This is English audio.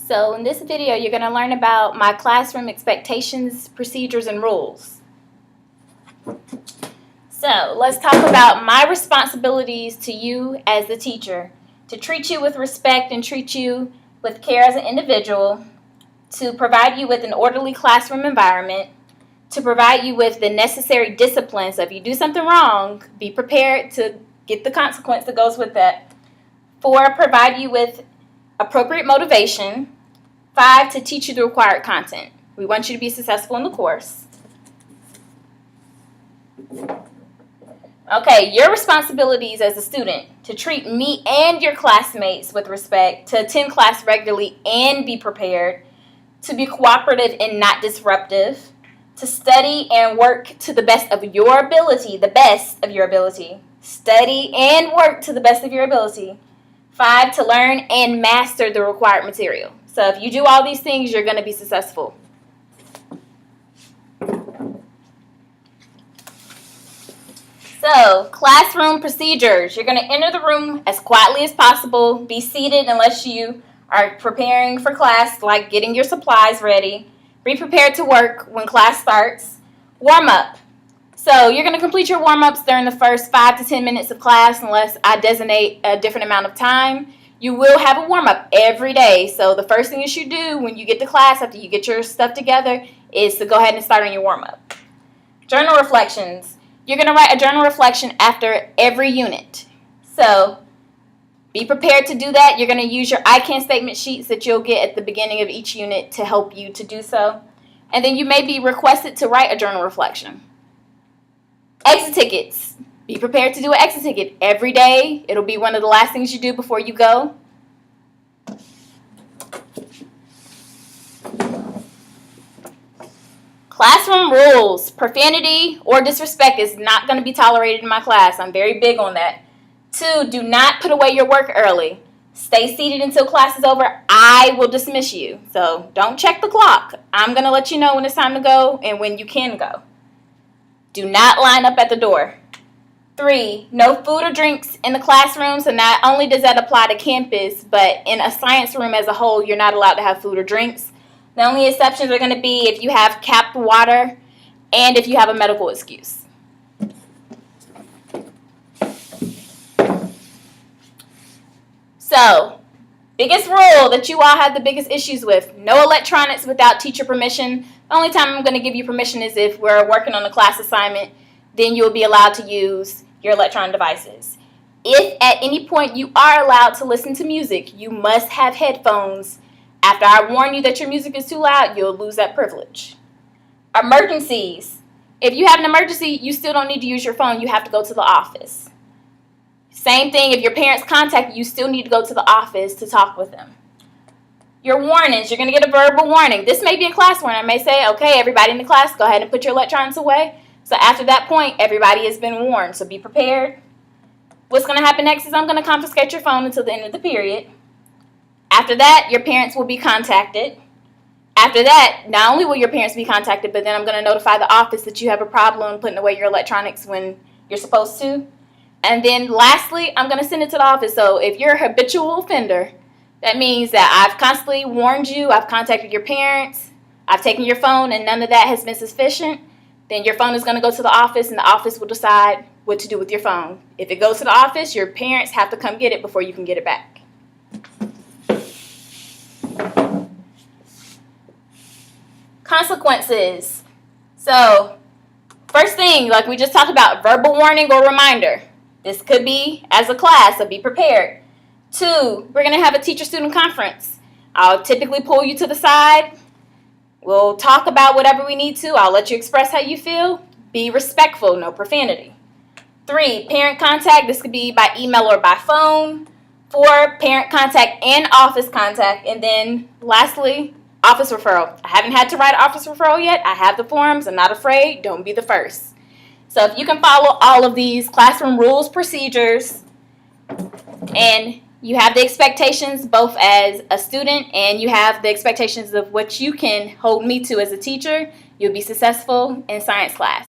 So in this video, you're going to learn about my classroom expectations, procedures, and rules. So let's talk about my responsibilities to you as the teacher, to treat you with respect and treat you with care as an individual, to provide you with an orderly classroom environment, to provide you with the necessary discipline. So if you do something wrong, be prepared to get the consequence that goes with that. 4, provide you with appropriate motivation. 5, to teach you the required content. We want you to be successful in the course. Okay, your responsibilities as a student: to treat me and your classmates with respect, to attend class regularly and be prepared, to be cooperative and not disruptive, to study and work to the best of your ability, the best of your ability. Study and work to the best of your ability. 5, to learn and master the required material. So if you do all these things, you're going to be successful. So, classroom procedures. You're going to enter the room as quietly as possible. Be seated unless you are preparing for class, like getting your supplies ready. Be prepared to work when class starts. Warm up. So you're going to complete your warm-ups during the first 5 to 10 minutes of class unless I designate a different amount of time. You will have a warm-up every day. So the first thing you should do when you get to class after you get your stuff together is to go ahead and start on your warm-up. Journal reflections. You're going to write a journal reflection after every unit. So be prepared to do that. You're going to use your I can statement sheets that you'll get at the beginning of each unit to help you to do so. And then you may be requested to write a journal reflection. Exit tickets. Be prepared to do an exit ticket every day. It'll be one of the last things you do before you go. Classroom rules. Profanity or disrespect is not going to be tolerated in my class. I'm very big on that. 2, do not put away your work early. Stay seated until class is over. I will dismiss you. So don't check the clock. I'm going to let you know when it's time to go and when you can go. Do not line up at the door. 3, no food or drinks in the classroom. So not only does that apply to campus, but in a science room as a whole, you're not allowed to have food or drinks. The only exceptions are going to be if you have capped water and if you have a medical excuse. So, biggest rule that you all have the biggest issues with: no electronics without teacher permission. The only time I'm going to give you permission is if we're working on a class assignment. Then you'll be allowed to use your electronic devices. If at any point you are allowed to listen to music, you must have headphones. After I warn you that your music is too loud, you'll lose that privilege. Emergencies. If you have an emergency, you still don't need to use your phone. You have to go to the office. Same thing, if your parents contact you, you still need to go to the office to talk with them. Your warnings, you're going to get a verbal warning. This may be a class warning. I may say, okay, everybody in the class, go ahead and put your electronics away. So after that point, everybody has been warned, so be prepared. What's going to happen next is I'm going to confiscate your phone until the end of the period. After that, your parents will be contacted. After that, not only will your parents be contacted, but then I'm going to notify the office that you have a problem putting away your electronics when you're supposed to. And then lastly, I'm going to send it to the office. So if you're a habitual offender, that means that I've constantly warned you, I've contacted your parents, I've taken your phone, and none of that has been sufficient. Then your phone is going to go to the office, and the office will decide what to do with your phone. If it goes to the office, your parents have to come get it before you can get it back. Consequences. So, first thing, like we just talked about, verbal warning or reminder. This could be as a class, so be prepared. 2, we're going to have a teacher-student conference. I'll typically pull you to the side. We'll talk about whatever we need to. I'll let you express how you feel. Be respectful, no profanity. 3, parent contact. This could be by email or by phone. 4, parent contact and office contact. And then lastly, office referral. I haven't had to write an office referral yet. I have the forms. I'm not afraid. Don't be the first. So if you can follow all of these classroom rules, procedures, and you have the expectations both as a student and you have the expectations of what you can hold me to as a teacher, you'll be successful in science class.